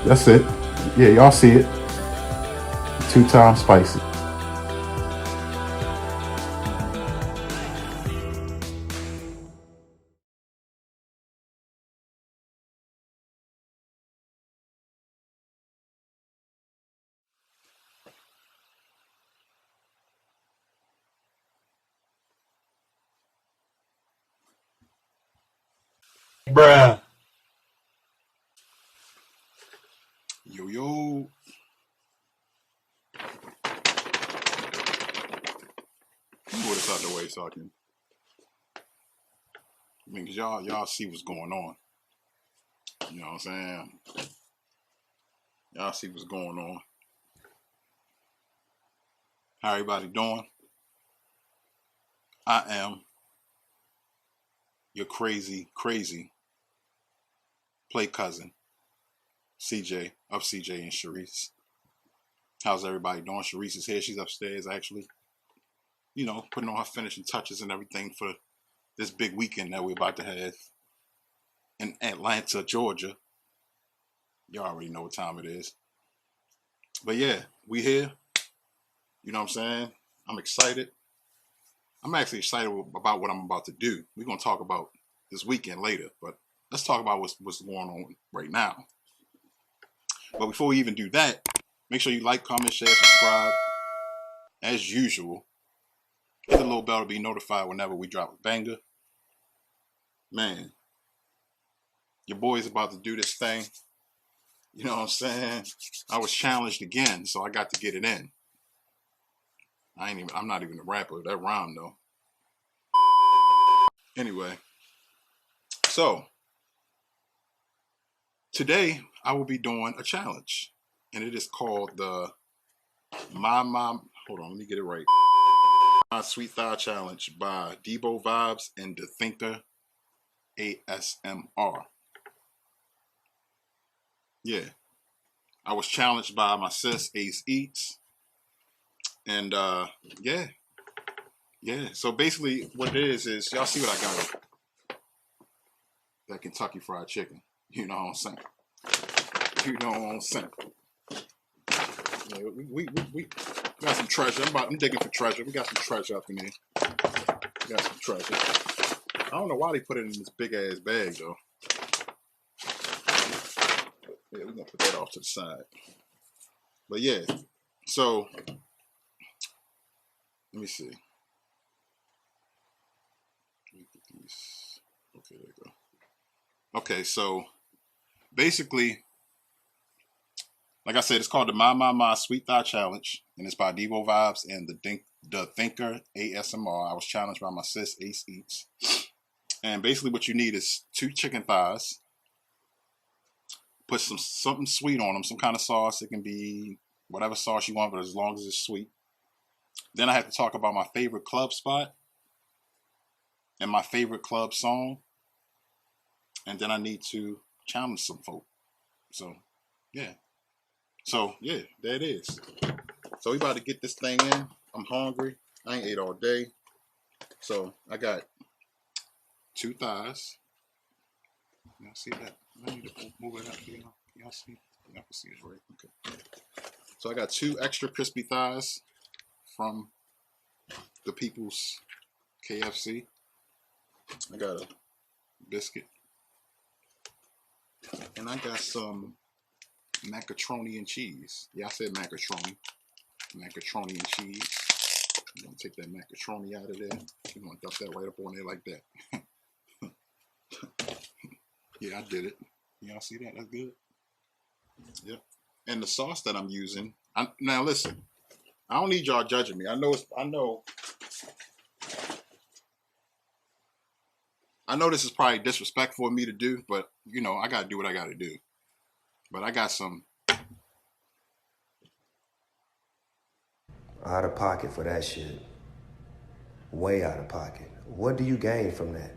That's it. Yeah, y'all see it. 2 times spicy. Bruh. Yo, yo. Move this out the way so I can. Cause y'all see what's going on. You know what I'm saying? Y'all see what's going on. How everybody doing? I am your crazy play cousin, CJ, of CJ and Sharice. How's everybody doing? Sharice is here. She's upstairs, actually. Putting on her finishing touches and everything for this big weekend that we're about to have in Atlanta, Georgia. Y'all already know what time it is. But yeah, we here. You know what I'm saying? I'm excited. I'm actually excited about what I'm about to do. We're gonna talk about this weekend later, but let's talk about what's going on right now. But before we even do that, make sure you like, comment, share, subscribe. As usual, hit the little bell to be notified whenever we drop a banger. Man, your boy's about to do this thing. You know what I'm saying? I was challenged again, so I got to get it in. I'm not even a rapper. That rhyme though. Anyway, so today I will be doing a challenge, and it is called the My Mom. Hold on, let me get it right. My Sweet Thigh Challenge by Debo Vibes and The Thinker ASMR. Yeah, I was challenged by my sis Ace Eats, and yeah. So basically, what it is y'all see what I got? That Kentucky Fried Chicken. You know what I'm saying? You know what I'm saying? Yeah, we got some treasure. I'm digging for treasure. We got some treasure up in here. We got some treasure. I don't know why they put it in this big ass bag though. Yeah, we're gonna put that off to the side. But yeah, so let me see. Okay, there you go. Okay, so basically, like I said, it's called the My Sweet Thigh Challenge, and it's by Devo Vibes and the Thinker ASMR. I was challenged by my sis Ace Eats, and basically, what you need is 2 chicken thighs. Put something sweet on them, some kind of sauce. It can be whatever sauce you want, but as long as it's sweet. Then I have to talk about my favorite club spot and my favorite club song, and then I need to challenge some folk. So yeah. So yeah, there it is. So we about to get this thing in. I'm hungry. I ain't ate all day. So I got 2 thighs. Y'all see that? I need to move it up here. Y'all see? Y'all can see it right. Okay. So I got 2 extra crispy thighs from the People's KFC. I got a biscuit. And I got some macaroni and cheese. Yeah, I said macaroni. Macaroni and cheese. I'm gonna take that macaroni out of there. I'm gonna dump that right up on there like that. Yeah, I did it. Y'all see that? That's good. Yep. And the sauce that I'm using. Now listen. I don't need y'all judging me. I know this is probably disrespectful of me to do, but I gotta do what I gotta do. But I got some. Out of pocket for that shit. Way out of pocket. What do you gain from that?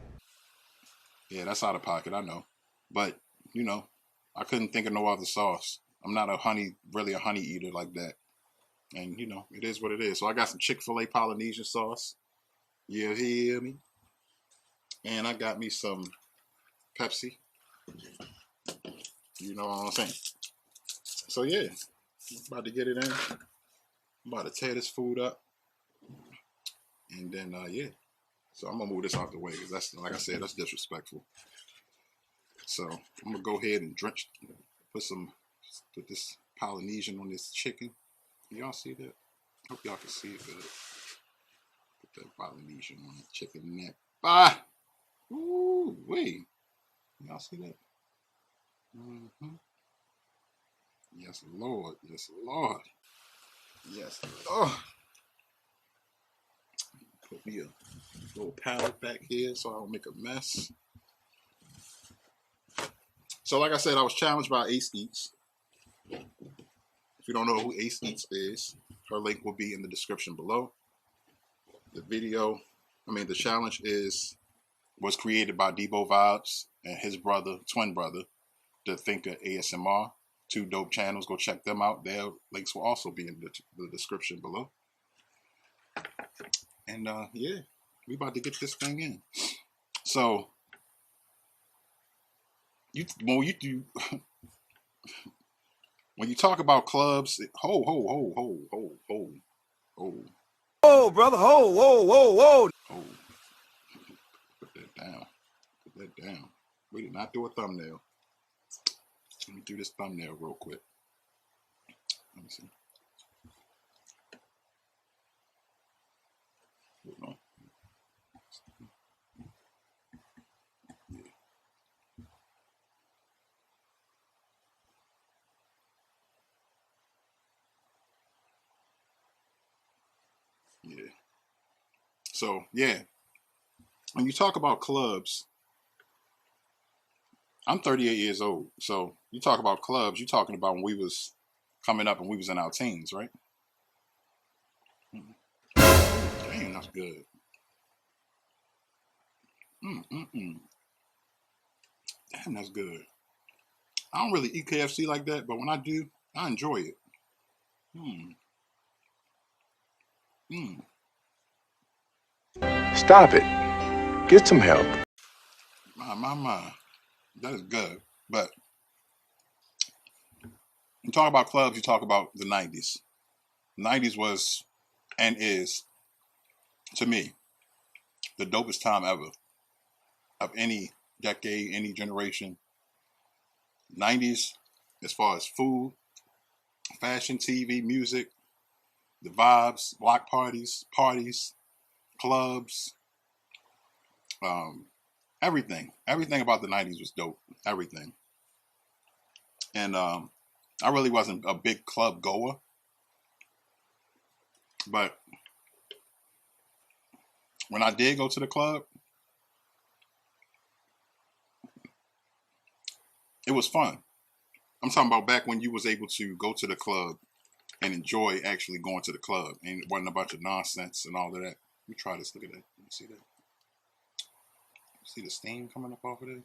Yeah, that's out of pocket. I know, but you know, I couldn't think of no other sauce. I'm not really a honey eater like that, and it is what it is. So I got some Chick-fil-A Polynesian sauce. You hear me? And I got me some Pepsi. You know what I'm saying? So yeah, about to get it in. I'm about to tear this food up, and then yeah. So I'm gonna move this out the way because that's, like I said, that's disrespectful. So I'm gonna go ahead and put this Polynesian on this chicken. Y'all see that? Hope y'all can see it good. Put that Polynesian on the chicken neck. Ah! Ooh, wait. Y'all see that? Mm-hmm. Yes, Lord. Yes, Lord. Yes, Lord. Put me a little pallet back here so I don't make a mess. So, like I said, I was challenged by Ace Eats. If you don't know who Ace Eats is, her link will be in the description below. The challenge was created by Debo Vibes and his brother, twin brother, The Thinker ASMR. 2 dope channels. Go check them out. Their links will also be in the description below. And yeah, we about to get this thing in. So when you talk about clubs, ho. Oh, brother, whoa. Put that down. Put that down. We did not do a thumbnail. Let me do this thumbnail real quick. Let me see. Hold on. Yeah. So yeah, when you talk about clubs, I'm 38 years old. So you talk about clubs, you're talking about when we was coming up and we was in our teens, right? Damn, that's good. Damn, that's good. I don't really eat KFC like that, but when I do, I enjoy it. Mm, mm. Stop it. Get some help. My. That is good. But you talk about clubs, you talk about the 90s. The 90s was and is, to me, the dopest time ever of any decade, any generation. 90s, as far as food, fashion, TV, music, the vibes, block parties, clubs, everything. Everything about the 90s was dope. Everything. And I really wasn't a big club goer, but when I did go to the club, it was fun. I'm talking about back when you was able to go to the club and enjoy actually going to the club, and it wasn't a bunch of nonsense and all of that. Let me try this. Look at that. You see that? See the steam coming up off of there?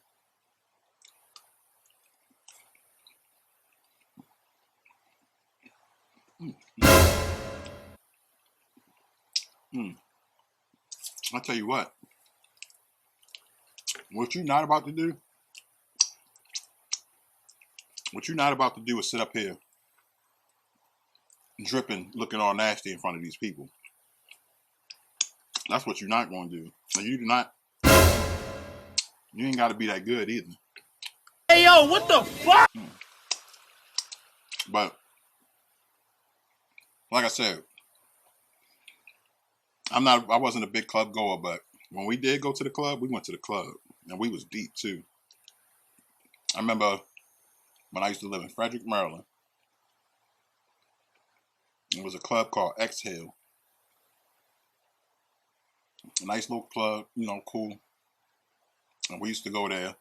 I tell you what you're not about to do, is sit up here dripping, looking all nasty in front of these people. That's what you're not going to do. And you ain't got to be that good either. Hey, yo, what the fuck? But like I said, I wasn't a big club goer, but when we did go to the club, we went to the club, and we was deep too. I remember when I used to live in Frederick, Maryland. It was a club called Exhale. A nice little club, cool. And we used to go there.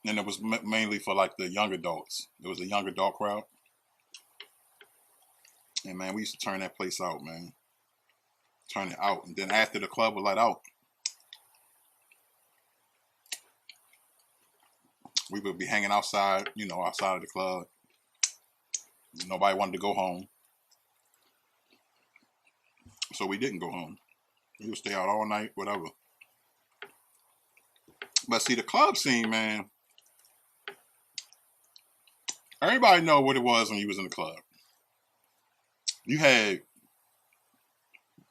And it was mainly for like the young adults. It was a young adult crowd. And man, we used to turn that place out, man. Turn it out. And then after the club was let out, we would be hanging outside, outside of the club. Nobody wanted to go home. So we didn't go home. We would stay out all night, whatever. But see, the club scene, man, Everybody know what it was when you was in the club. You had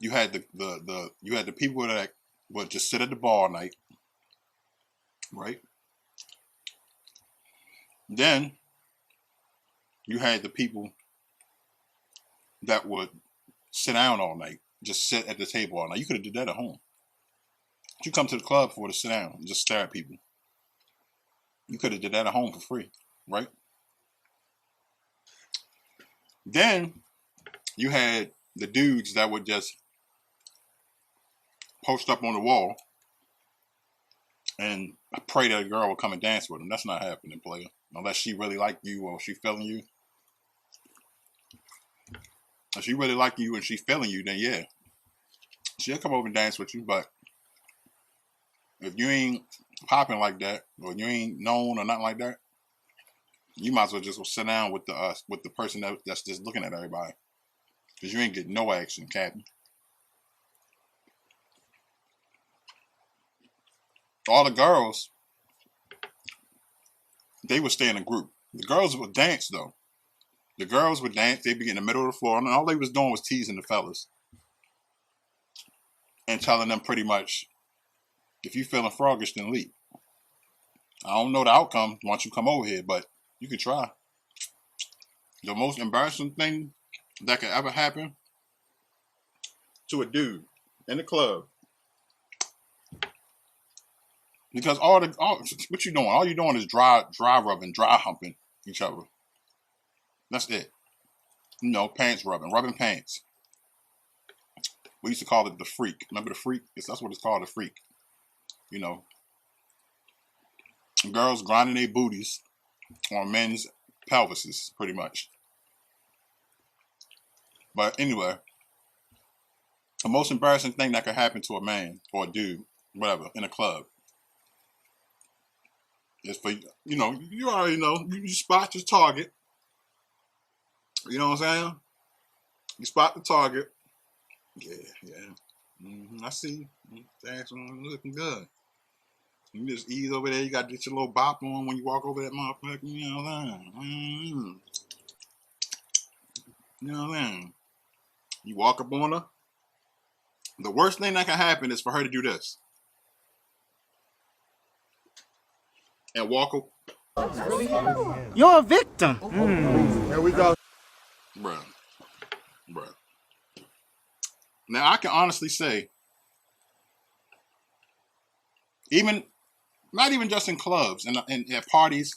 the people that would just sit at the bar all night, right? Then you had the people that would sit down all night, just sit at the table all night. You could have did that at home. You come to the club for to sit down and just stare at people. You could have did that at home for free, right? Then you had the dudes that would just post up on the wall and pray that a girl would come and dance with them. That's not happening, player. Unless she really like you or she feeling you. If she really like you and she feeling you, then yeah. She'll come over and dance with you, but if you ain't popping like that, or you ain't known or nothing like that, you might as well just sit down with the person that's just looking at everybody. Because you ain't getting no action, Captain. All the girls, they would stay in a group. The girls would dance, though. The girls would dance. They'd be in the middle of the floor, and all they was doing was teasing the fellas. And telling them pretty much, if you feeling froggish, then leave. I don't know the outcome once you come over here, but you can try. The most embarrassing thing that could ever happen to a dude in the club, because what you doing? All you doing is dry rubbing, dry humping each other. That's it. You know, pants rubbing pants. We used to call it the freak. Remember the freak? That's what it's called, the freak. You know, girls grinding their booties on men's pelvises, pretty much. But anyway, the most embarrassing thing that could happen to a man or a dude, whatever, in a club, is for, you know, you already know, you spot your target. You know what I'm saying? You spot the target. Yeah. I see you. That's looking good. You just ease over there. You got to get your little bop on when you walk over that motherfucker. You know what I'm saying? You know what I'm saying? You walk up on her. The worst thing that can happen is for her to do this. And walk up. You're a victim. Here we go. Bruh. Now, I can honestly say, not even just in clubs and at parties,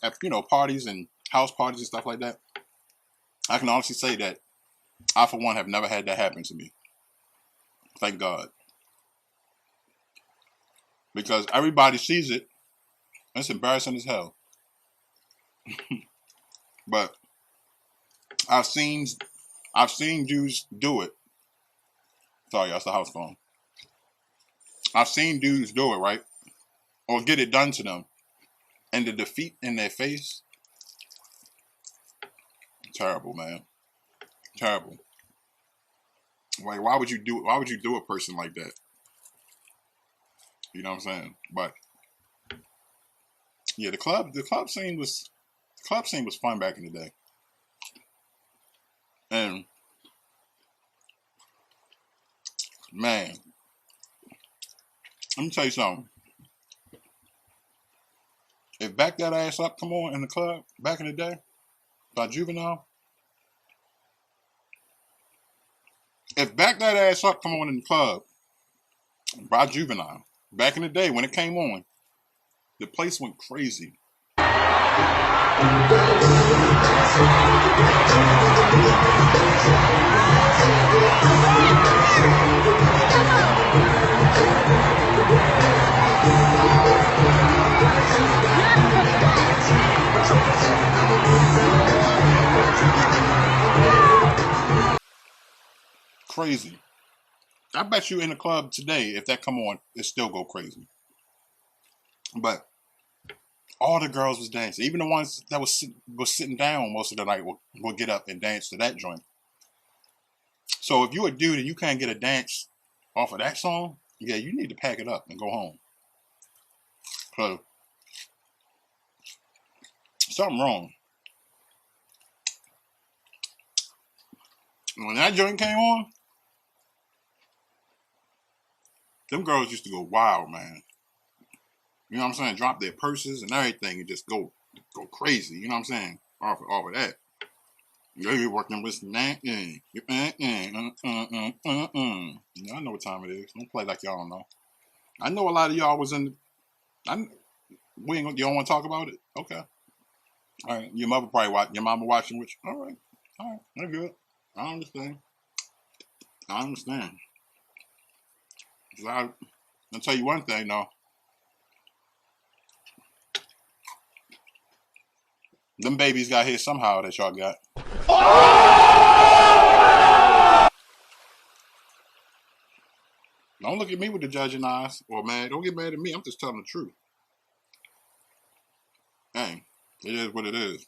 parties and house parties and stuff like that, I can honestly say that I, for one, have never had that happen to me. Thank God. Because everybody sees it. It's embarrassing as hell. But I've seen dudes do it. Sorry, that's the house phone. I've seen dudes do it, right? Or get it done to them. And the defeat in their face. Terrible, man. Terrible. Like, why would you do a person like that? You know what I'm saying? But yeah, the club scene was fun back in the day. And man, let me tell you something. If Back That Ass Up come on in the club back in the day by Juvenile, if Back That Ass Up come on in the club by Juvenile back in the day when it came on, the place went crazy. Crazy. I bet you in the club today, if that come on, it still go crazy. But all the girls was dancing. Even the ones that was sitting down most of the night will get up and dance to that joint. So if you're a dude and you can't get a dance off of that song, yeah, you need to pack it up and go home. So something wrong. When that joint came on, them girls used to go wild, man. You know what I'm saying? Drop their purses and everything and just go crazy. You know what I'm saying? Off of that. You're working with that. You know, I know what time it is. Don't play like y'all don't know. I know a lot of y'all was in. You don't want to talk about it? Okay. All right. Your mother probably your mama watching with you. All right. That's good. I understand. I'll tell you one thing, though. Them babies got here somehow that y'all got. Don't look at me with the judging eyes. Or man, don't get mad at me. I'm just telling the truth. Dang, it is what it is.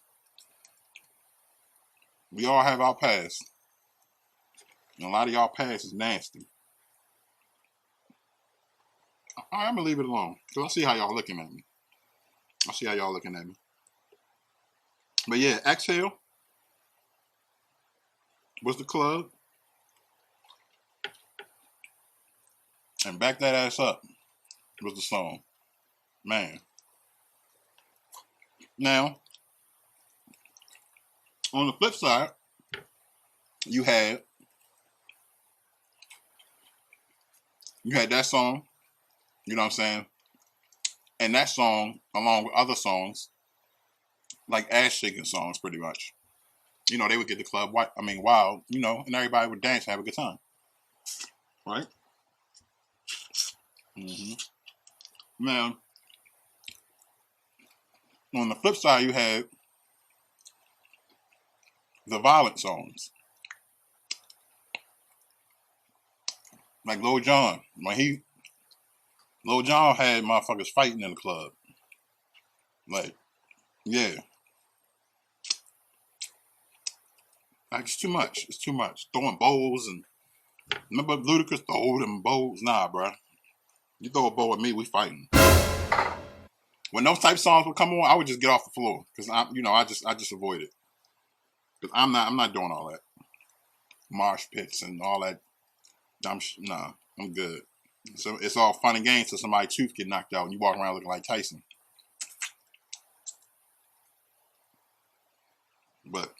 We all have our past. And a lot of y'all past is nasty. I'm going to leave it alone. Because I see how y'all looking at me. But yeah, Exhale was the club. And Back That Ass Up was the song. Man. Now, on the flip side, you had that song, you know what I'm saying? And that song, along with other songs, like ass shaking songs pretty much. You know, they would get the club wild, you know, and everybody would dance and have a good time. Right? Now, on the flip side, you had the violent songs. Like Lil Jon. Lil Jon had motherfuckers fighting in the club. Like, yeah. Like, it's too much. Throwing bowls and... Remember Ludacris throw them bowls? Nah, bro. You throw a bowl at me, we fighting. When those type of songs would come on, I would just get off the floor. Because, I just avoid it. Because I'm not doing all that. Marsh pits and all that. Nah, I'm good. So it's all fun and games till somebody's tooth get knocked out and you walk around looking like Tyson. But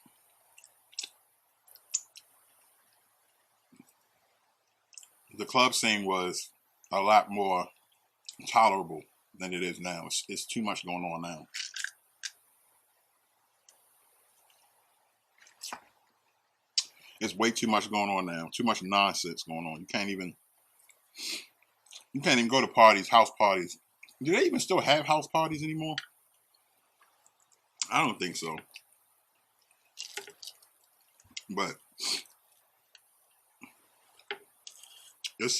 the club scene was a lot more tolerable than it is now. It's too much going on now. It's way too much going on now. Too much nonsense going on. You can't even go to parties, house parties. Do they even still have house parties anymore? I don't think so. But it's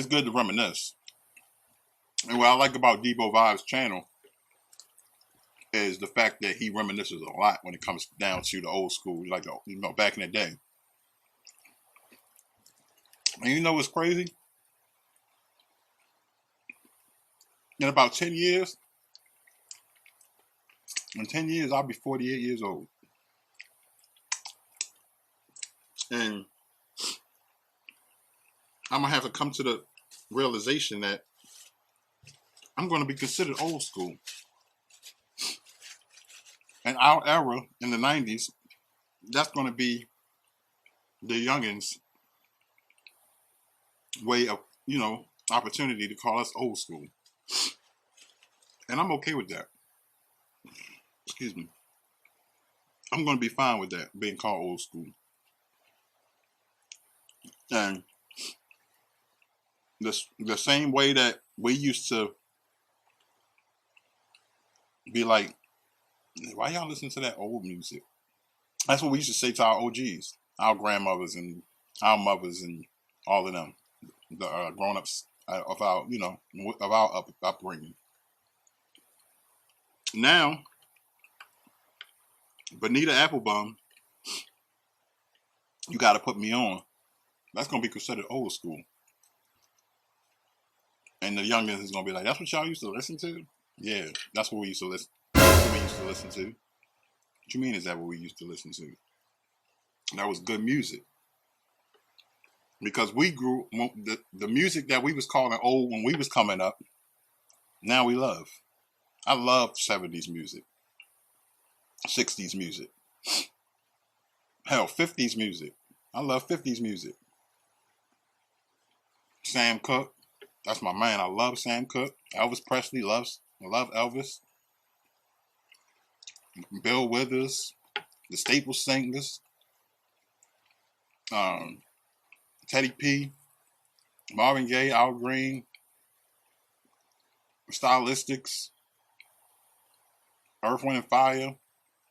good to reminisce. And what I like about Debo Vibes' channel is the fact that he reminisces a lot when it comes down to the old school, like back in the day. And you know what's crazy? In about 10 years, I'll be 48 years old. And I'm going to have to come to the realization that I'm going to be considered old school. And our era in the 90s, that's going to be the youngins' way of, opportunity to call us old school. And I'm okay with that. Excuse me. I'm going to be fine with that, being called old school. And the same way that we used to be like, why y'all listen to that old music? That's what we used to say to our OGs, our grandmothers and our mothers and all of them, the grown-ups of our, of our upbringing. Now, Bonita Applebum, You Gotta Put Me On, that's going to be considered old school. And the youngins is going to be like, that's what y'all used to listen to? Yeah, that's what we used to listen to. What you mean is that what we used to listen to? That was good music. Because we grew, the music that we was calling old when we was coming up, now we love. I love 70s music, 60s music, hell, 50s music. I love 50s music. Sam Cooke, that's my man. I love Sam Cooke. Elvis Presley, I love Elvis. Bill Withers, the Staple Singers, Teddy P, Marvin Gaye, Al Green, Stylistics, Earth, Wind and Fire,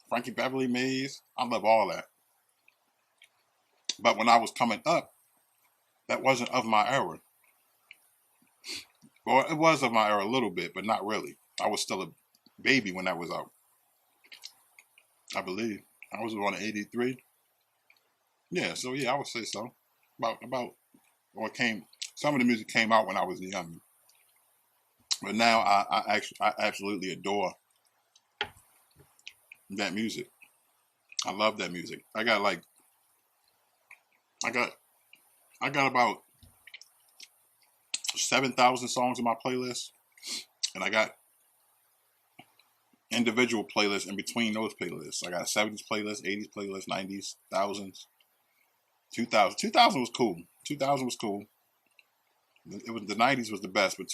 Frankie Beverly Mays. I love all that. But when I was coming up, that wasn't of my era. Well, it was of my era a little bit, but not really. I was still a baby when that was out. I believe. I was born in 83. Yeah, so yeah, I would say so. Some of the music came out when I was young. But now I absolutely adore that music. I love that music. I got about 7,000 songs in my playlist, and I got individual playlists in between those playlists. I got a 70s playlist, 80s playlist, 90s, 1000s, 2000. 2000 was cool. 2000 was cool. It was the 90s was the best, but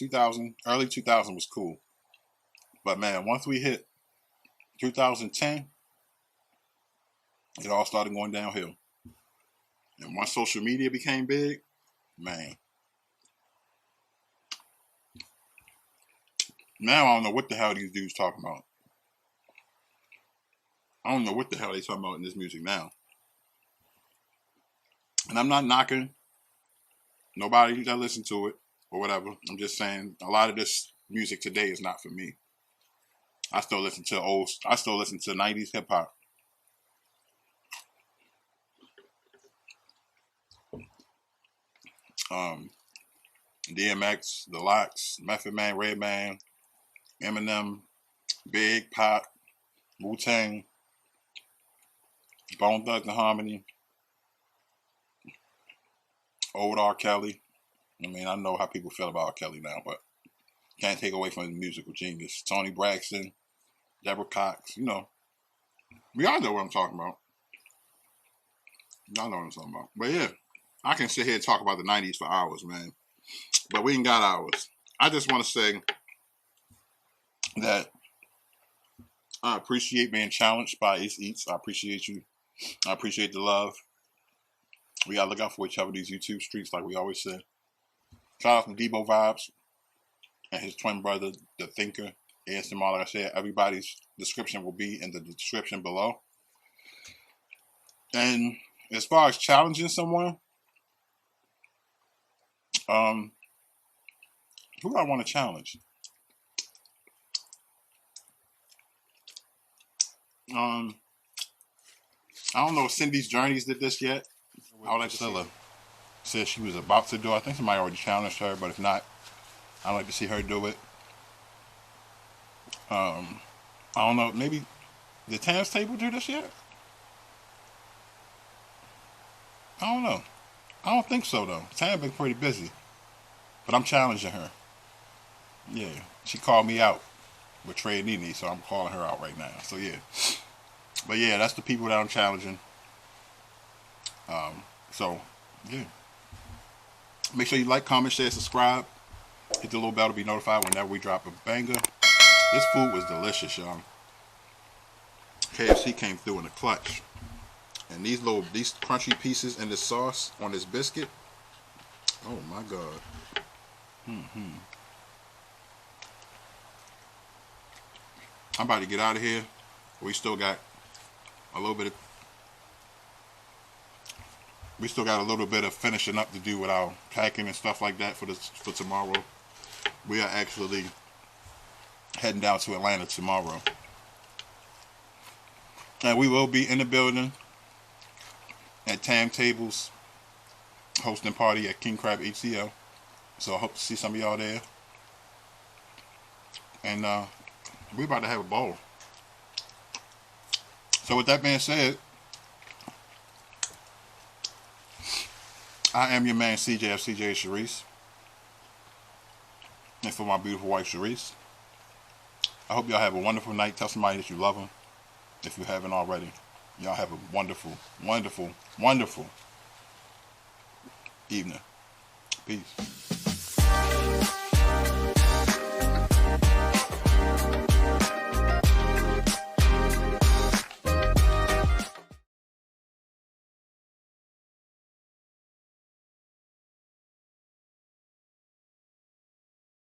early 2000 was cool. But man, once we hit 2010, it all started going downhill. And once social media became big, man. Now I don't know what the hell these dudes talking about. I don't know what the hell they talking about in this music now. And I'm not knocking nobody that listen to it or whatever. I'm just saying a lot of this music today is not for me. I still listen to 90s hip hop. DMX, The Lox, Method Man, Redman, Eminem, Big, Pop, Wu-Tang, Bone Thugs and Harmony, old R. Kelly. I mean, I know how people feel about R. Kelly now, but can't take away from his musical genius. Tony Braxton, Deborah Cox, we all know what I'm talking about. Y'all know what I'm talking about. But yeah, I can sit here and talk about the 90s for hours, man. But we ain't got hours. I just want to say that I appreciate being challenged by Ace Eats. I appreciate you. I appreciate the love. We gotta look out for each other, these YouTube streets, like we always say. Shout out to Debo Vibes and his twin brother, The Thinker, ASMR. Like I said, everybody's description will be in the description below. And as far as challenging someone, who do I want to challenge? I don't know if Cindy's Journeys did this yet. Alexilla said she was about to do it. I think somebody already challenged her, but if not, I'd like to see her do it. I don't know, maybe did Tam's Table do this yet? I don't know. I don't think so though. Tam been pretty busy. But I'm challenging her. Yeah. She called me out with Trey and Nene, so I'm calling her out right now. So yeah. But yeah, that's the people that I'm challenging. So yeah. Make sure you like, comment, share, subscribe. Hit the little bell to be notified whenever we drop a banger. This food was delicious, y'all. KFC came through in the clutch. And these crunchy pieces and the sauce on this biscuit. Oh my God. I'm about to get out of here. We still got a little bit of finishing up to do with our packing and stuff like that for tomorrow. We are actually heading down to Atlanta tomorrow. And we will be in the building at Tam Tables hosting party at King Crab HCL. So I hope to see some of y'all there. And we're about to have a ball. So with that being said, I am your man CJ of CJ Sharice. And for my beautiful wife Sharice, I hope y'all have a wonderful night. Tell somebody that you love them if you haven't already. Y'all have a wonderful, wonderful, wonderful evening. Peace.